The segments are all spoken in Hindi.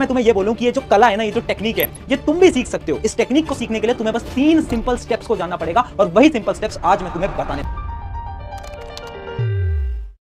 मैं तुम्हें ये बोलूं कि ये जो कला है ना, ये जो टेक्निक है, ये तुम भी सीख सकते हो। इस टेक्निक को सीखने के लिए तुम्हें बस 3 सिंपल स्टेप्स को जानना पड़ेगा और वही सिंपल स्टेप्स आज मैं तुम्हें बताने।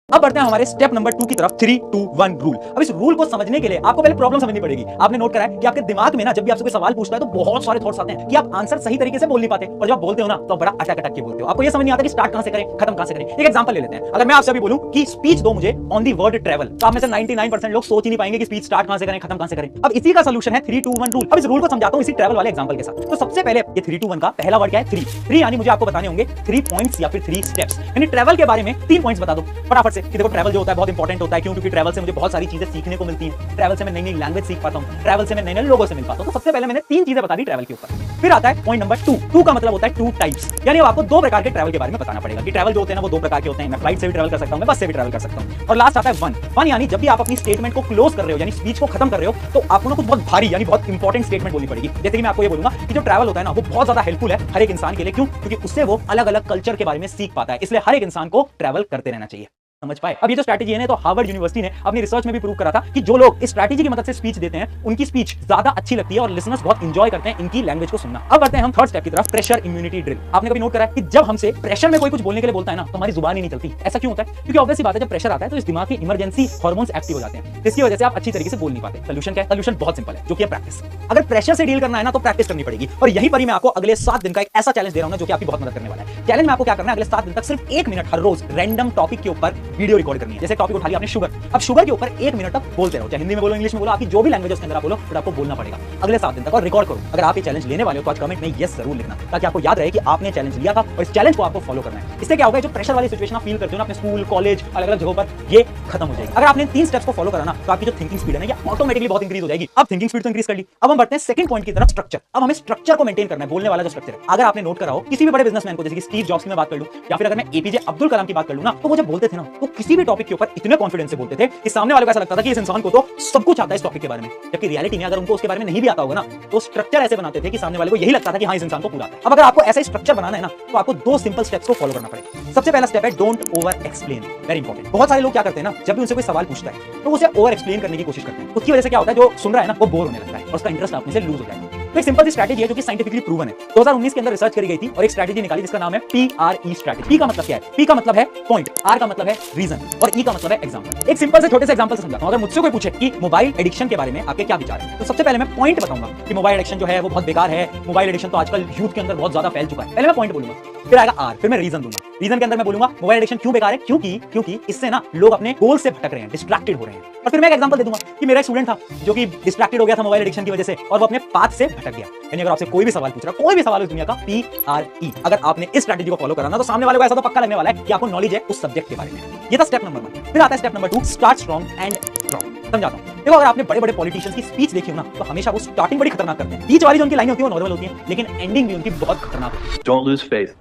अब बढ़ते हैं हमारे स्टेप नंबर 2 की तरफ, 3, 2, 1 रूल। अब इस रूल को समझने के लिए आपको पहले प्रॉब्लम समझनी पड़ेगी। आपने नोट करा है कि आपके दिमाग में ना जब भी आपसे कोई सवाल पूछता है तो बहुत सारे थॉट्स आते हैं कि आप आंसर सही तरीके से बोल नहीं पाते, और जब आप बोलते हो ना तो बड़ा अटक अटक के बोलते हो। आपको ये समझ नहीं आता कि स्टार्ट कहां से करें, खत्म कहां से करें। एक एग्जांपल ले लेते हैं। अगर मैं आपसे अभी बोलूं कि स्पीच दो मुझे ऑन दी वर्ड ट्रैवल, तो आप में से 99% लोग सोच ही नहीं पाएंगे कि स्पीच स्टार्ट कहां से करें, खत्म कहां से करें। अब इसी का सॉल्यूशन है 3, 2, 1 रूल। अब इस रूल को समझाता हूं इसी ट्रैवल वाले एग्जांपल के साथ। तो सबसे पहले ये 3, 2, 1 का पहला वर्ड क्या है? 3 यानी मुझे आपको बताने होंगे 3 पॉइंट्स या फिर 3 स्टेप्स, यानी ट्रैवल के बारे में 3 पॉइंट्स बता दो फटाफट से। कि देखो ट्रैवल जो होता है बहुत इंपॉर्टेंट होता है। क्यों? क्योंकि ट्रैवल से मुझे बहुत सारी चीजें सीखने को मिलती हैं। ट्रैवल से मैं नई नई लैंग्वेज सीख पाता हूं, ट्रैवल से मैं नए नए लोगों से मिल पाता हूं। तो सबसे पहले मैंने 3 चीजें बता दी ट्रैवल के ऊपर। फिर आता है पॉइंट नंबर 2 का मतलब होता है 2 टाइप्स, यानी अब आपको 2 प्रकार के ट्रैवल के बारे में बताना पड़ेगा कि ट्रैवल जो होते हैं ना वो 2 प्रकार के होते हैं। मैं फ्लाइट से भी ट्रैवल कर सकता हूं, मैं बस से भी ट्रैवल कर सकता हूं। और लास्ट आता है 1 यानी जब भी आप अपनी स्टेटमेंट को क्लोज कर रहे हो, यानी स्पीच को खत्म कर रहे हो, तो आपको ना कुछ बहुत भारी यानी बहुत इंपॉर्टेंट स्टेटमेंट बोलनी पड़ेगी। जैसे कि मैं आपको ये बोलूंगा कि जो ट्रैवल होता है ना वो बहुत ज्यादा हेल्पफुल है हर एक इंसान के लिए। क्यों? क्योंकि उससे वो अलग अलग कल्चर के बारे में सीख पाता है। इसलिए हर एक इंसान को ट्रैवल करते रहना चाहिए। समझ पाए? अब ये जो स्ट्रैटेजी है ना, तो हार्वर्ड यूनिवर्सिटी ने अपनी रिसर्च में भी प्रूव करा था कि जो लोग इस स्ट्रैटेजी की मदद से स्पीच देते हैं उनकी स्पीच ज्यादा अच्छी लगती है और लिसनर्स बहुत एंजॉय करते हैं इनकी लैंग्वेज को सुनना। अब बढ़ते हैं हम थर्ड स्टेप की तरफ, प्रेशर इम्यूनिटी ड्रिल। आपने कभी नोट करा है कि जब हमसे प्रेशर में कोई कुछ बोलने के लिए बोलता है ना तो हमारी जुबान ही नहीं चलती। ऐसा क्यों होता है? क्योंकि ऑब्वियस सी बात है, जब प्रेशर आता है तो इस दिमाग के इमरजेंसी हार्मोन्स एक्टिव हो जाते हैं, जिसकी वजह से आप अच्छी तरीके से बोल नहीं पाते। सोल्यूशन क्या है? सोल्यूशन बहुत सिंपल है, जो कि है प्रैक्टिस। अगर प्रेशर से डील करना है ना तो प्रैक्टिस करनी पड़ेगी। और यहीं पर ही मैं आपको अगले 7 दिन का एक ऐसा चैलेंज दे रहा हूं ना जो कि आपकी बहुत मदद करने वाला है। चैलेंज में आपको क्या करना है, अगले 7 दिन तक सिर्फ 1 मिनट हर रोज रैंडम टॉपिक के ऊपर वीडियो रिकॉर्ड करनी है। जैसे टॉपिक उठा लिया आपने शुगर, अब शुगर के ऊपर 1 मिनट तक बोलते रहो, चाहे हिंदी में बोलो, इंग्लिश में बोलो, आपकी जो भी लैंग्वेज उसके अंदर आप बोलो, बट आपको बोलना पड़ेगा अगले 7 दिन तक और रिकॉर्ड करो। अगर आप ये चैलेंज लेने वाले हो तो आज कमेंट में यस जरूर लिखना, ताकि आपको याद रहे कि आपने चैलेंज लिया था और इस चैलेंज को आपको फॉलो करना है। इससे क्या होगा, जो प्रेशर वाली सिचुएशन आप फील करते हो ना अपने स्कूल, कॉलेज, अलग अलग जगहों पर, ये खत्म हो जाएगी। अगर आपने 3 स्टेप्स को फॉलो करा ना तो आपकी जो थिंकिंग स्पीड है ना ये ऑटोमेटिकली बहुत इंक्रीज हो जाएगी। अब थिंकिंग स्पीड तो इंक्रीज कर ली, अब हम बढ़ते हैं सेकंड पॉइंट की तरफ, स्ट्रक्चर। अब हमें स्ट्रक्चर को मेंटेन करना है, बोलने वाला जो स्ट्रक्चर है। अगर आपने नोट करा हो किसी भी बड़े बिजनेसमैन को, जैसे कि स्टीव जॉब्स की मैं बात कर लूं या फिर अगर मैं एपीजे अब्दुल कलाम की बात कर लूं ना, तो वो जब बोलते थे ना तो किसी भी टॉपिक के ऊपर इतने कॉन्फिडेंस से बोलते थे कि सामने वाले को ऐसा लगता था कि इस इंसान को तो सब कुछ आता है इस टॉपिक के बारे में। जबकि रियलिटी में अगर उनको उसके बारे में नहीं भी आता होगा ना तो स्ट्रक्चर ऐसे बनाते थे कि सामने वाले को यही लगता था कि हाँ इस इंसान को पूरा आता है। अब अगर आपको ऐसा स्ट्रक्चर बनाना है ना तो आपको 2 सिंपल स्टेप्स को फॉलो करना पड़ेगा। सबसे पहला स्टेप है don't over explain, very important. बहुत सारे लोग क्या करते हैं ना, जब भी उनसे कोई सवाल पूछता है तो उसे ओवर एक्सप्लेन करने की कोशिश करते हैं। उसकी वजह से क्या होता है, जो सुन रहा है ना वो बोर होने लगता है और उसका इंटरेस्ट आपने से लूज हो जाएगा। तो एक सिंपल सी स्ट्रैटेजी है जो कि साइंटिफिकली प्रूवन है। 2019 के अंदर रिसर्च करी गई थी और एक स्ट्रैटेजी निकाली जिसका नाम है PRE स्ट्रैटेजी। P का मतलब क्या है? P का मतलब है पॉइंट, R का मतलब है रीजन और E का मतलब है एग्जांपल। एक सिंपल से छोटे से एग्जांपल से समझाता हूं। अगर मुझसे कोई पूछे कि मोबाइल एडिक्शन के बारे में आपके क्या विचार हैं, तो सबसे पहले मैं पॉइंट बताऊंगा कि मोबाइल एडिक्शन जो है वो बहुत बेकार है। मोबाइल एडिक्शन तो आजकल यूथ के अंदर बहुत ज्यादा फैल चुका है। पहले मैं पॉइंट बोलूंगा, फिर आएगा R, फिर मैं रीजन दूंगा। रीजन के अंदर मैं बोलूंगा मोबाइल एडिक्शन क्यों बेकार है, क्योंकि इससे ना लोग अपने गोल से भटक रहे हैं, डिस्ट्रैक्टेड हो रहे हैं। और फिर मैं एक एग्जांपल दे दूंगा कि मेरा एक स्टूडेंट था जो कि डिस्ट्रैक्टेड हो गया था मोबाइल एडिक्शन की वजह से और वो अपने पाथ से भटक गया। यानी अगर आपसे कोई भी सवाल पूछ रहा है, कोई भी सवाल इस दुनिया का, PRE, अगर आपने इस स्ट्रैटेजी को फॉलो करा ना तो सामने वाले को ऐसा तो पक्का लगने वाला है कि आपको नॉलेज है उस सब्जेक्ट के बारे में। ये था स्टेप नंबर 1। फिर आता है step number 2, start strong and strong. समझाता हूं। देखो अगर आपने बड़े बड़े पॉलिटिशियंस की स्पीच देखी हो ना तो हमेशा वो स्टार्टिंग बड़ी खतरनाक करते हैं, बीच वाली जो उनकी लाइनें होती है वो नॉर्मल होती हैं, लेकिन एंडिंग भी उनकी बहुत खतरनाक होती है। Don't lose faith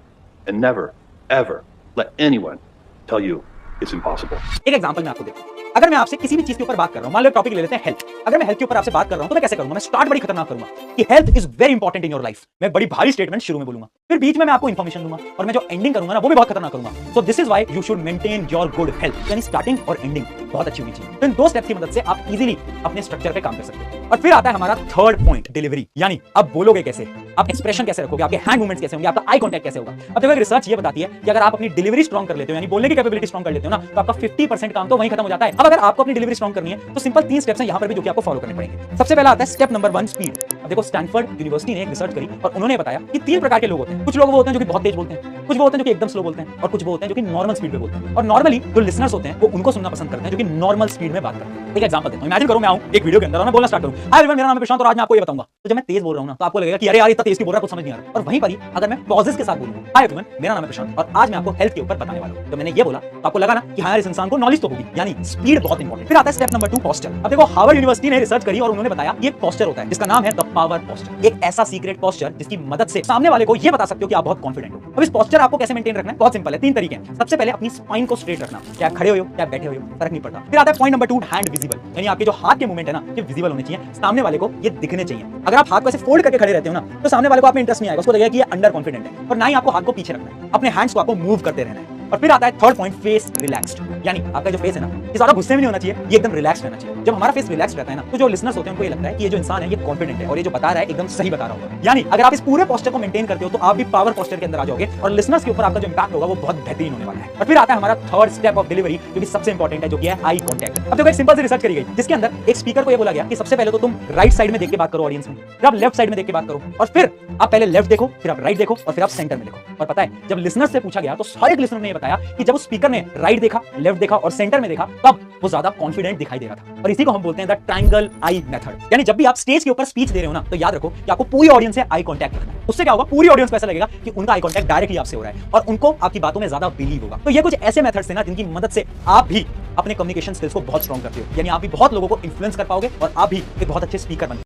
and never ever let anyone tell you it's impossible. एक एग्जांपल मैं आपको देता हूं। अगर मैं आपसे किसी भी चीज के ऊपर बात कर रहा हूं, मान लो टॉपिक ले लेते हैं हेल्थ। अगर मैं हेल्थ के ऊपर आपसे बात कर रहा हूं तो मैं कैसे करूंगा? मैं स्टार्ट बड़ी खतरनाक करूंगा कि health is very important in your life. मैं बड़ी भारी स्टेटमेंट शुरू में बोलूंगा, फिर बीच में मैं आपको इंफॉर्मेशन दूंगा और मैं जो एंडिंग करूंगा ना वो भी बहुत खतरनाक करूंगा। So this is why you should maintain your good health, यानी स्टार्टिंग और एंडिंग बहुत अच्छी होनी चाहिए। तो इन 2 स्टेप्स की मदद से आप इजीली अपने स्ट्रक्चर पे काम कर सकते हो। और फिर आता है हमारा थर्ड पॉइंट, डिलीवरी, यानी अब बोलोगे कैसे, आप एक्सप्रेशन कैसे रखोगे, आपके हैंड मूवमेंट्स कैसे होंगे, आपका आई कांटेक्ट कैसे होगा। अब देखो एक रिसर्च ये बताती है कि अगर आप अपनी डिलीवरी स्ट्रांग कर लेते हो, यानी बोलने की कैपेबिलिटी स्ट्रांग कर लेते हो ना, तो आपका 50% काम तो वहीं खत्म हो जाता है। अब अगर आपको अपनी डिलीवरी स्ट्रांग करनी है तो सिंपल 3 स्टेप्स हैं यहां पर भी जो कि आपको फॉलो करने पड़ेंगे। सबसे पहला आता है स्टेप नंबर 1, स्पीड। अब देखो स्टैनफोर्ड यूनिवर्सिटी ने एक रिसर्च करी और उन्होंने बताया कि 3 प्रकार के लोग होते हैं। कुछ लोग वो होते हैं जो कि बहुत तेज बोलते हैं, कुछ वो होते हैं जो कि एकदम स्लो बोलते हैं और कुछ वो होते हैं जो कि नॉर्मल स्पीड पे बोलते हैं। और नॉर्मली जो लिसनर्स होते हैं वो उनको सुनना पसंद करते हैं जो कि नॉर्मल स्पीड में बात करते हैं। एक एग्जांपल देता हूं। इमेजिन करो मैं आऊं एक वीडियो के अंदर और मैं बोलना स्टार्ट करूं, हाय एवरीवन, मेरा नाम है प्रशांत और आज मैं आपको ये बताऊंगा। तो जब मैं तेज बोल रहा हूं ना तो आपको लगेगा कि अरे यार इतना तेज क्यों बोल रहा है, कुछ समझ नहीं आ रहा। और वहीं पर ही अगर मैं पॉजेस के साथ बोलूं, हाय एवरीवन, मेरा नाम है प्रशांत और आज मैं आपको हेल्थ के ऊपर बताने वाला हूं, तो मैंने ये बोला तो आपको लगा ना कि हाँ इस इंसान को नॉलेज तो होगी, यानी स्पीड बहुत इंपॉर्टेंट। फिर आता है स्टेप नंबर 2, पोस्चर। अब देखो हार्वर्ड यूनिवर्सिटी ने रिसर्च करी और उन्होंने बताया कि एक पोस्चर होता है जिसका नाम है द पावर पोस्चर। एक ऐसा सीक्रेट पोस्चर जिसकी मदद से सामने वाले को ये बता सकते हो कि आप बहुत कॉन्फिडेंट हो। अब इस पोस्चर आपको कैसे मेंटेन रखना है? बहुत सिंपल है, 3 तरीके हैं। सबसे पहले अपनी स्पाइन को स्ट्रेट रखना, क्या खड़े हो क्या बैठे हो फर्क नहीं पड़ता। फिर आता है पॉइंट नंबर 2, हैंड विजिबल, यानी आपके जो हाथ के मूवमेंट है ना ये विजिबल होने चाहिए, सामने वाले को ये दिखने चाहिए। अगर आप हाथ को ऐसे फोल्ड करके खड़े रहते हो ना तो सामने वाले को आप में इंटरेस्ट नहीं आएगा, उसको लगेगा कि ये अंडर कॉन्फिडेंट है। और ना ही आपको हाथ को पीछे रखना है, अपने हैंड्स को आपको मूव करते रहना है। और फिर आता है थर्ड पॉइंट, फेस रिलैक्स्ड, यानी आपका जो फेस है ना, ये ज्यादा गुस्से में नहीं होना चाहिए, ये एकदम रिलैक्स रहना चाहिए। जब हमारा फेस रिलैक्स रहता है ना, तो जो लिसनर्स होते हैं उनको ये लगता है कि ये जो इंसान है ये कॉन्फिडेंट है और ये जो बता रहा है एकदम सही बता रहा होगा। यानी अगर आप इस पूरे पोस्चर को मेंटेन करते हो तो आप भी पावर पोस्चर के अंदर आ जाओगे और लिसनर्स के ऊपर आपका जो इंपैक्ट होगा वो बहुत बेहतरीन होने वाला है। और फिर आता है हमारा थर्ड स्टेप ऑफ डिलीवरी, जो कि सबसे इंपॉर्टेंट है, जो कि है आई कॉन्टैक्ट। अब देखो एक सिंपल सी रिसर्च करी गई जिसके अंदर एक स्पीकर को ये बोला गया कि सबसे पहले तो तुम राइट साइड में देख के बात करो ऑडियंस में, फिर आप लेफ्ट साइड में देख के बात करो, और फिर आप पहले लेफ्ट देखो, फिर आप राइट देखो, और फिर आप सेंटर में देखो। और पता है जब लिसनर्स से पूछा गया तो हर एक लिसनर ने ये बताया कि जब उस स्पीकर ने राइट देखा, लेफ्ट देखा और सेंटर में देखा तब वो ज्यादा कॉन्फिडेंट दिखाई दे रहा था। और इसी को हम बोलते हैं द ट्रायंगल आई मेथड। यानी जब भी आप स्टेज के ऊपर स्पीच दे रहे हो ना, तो याद रखो कि आपको पूरी ऑडियंस से आई कॉन्टैक्ट रखना है। उससे क्या होगा, पूरी ऑडियंस को ऐसा लगेगा कि उनका आई कॉन्टैक्ट डायरेक्टली आपसे हो रहा है और उनको आपकी बातों में ज्यादा बिलीव होगा। तो ये कुछ ऐसे मेथड्स हैं ना जिनकी मदद से आप भी अपने कम्युनिकेशन स्किल्स को बहुत स्ट्रॉन्ग करते हो, यानी आप भी बहुत लोगों को इन्फ्लुएंस कर पाओगे और आप भी एक बहुत अच्छे स्पीकर बन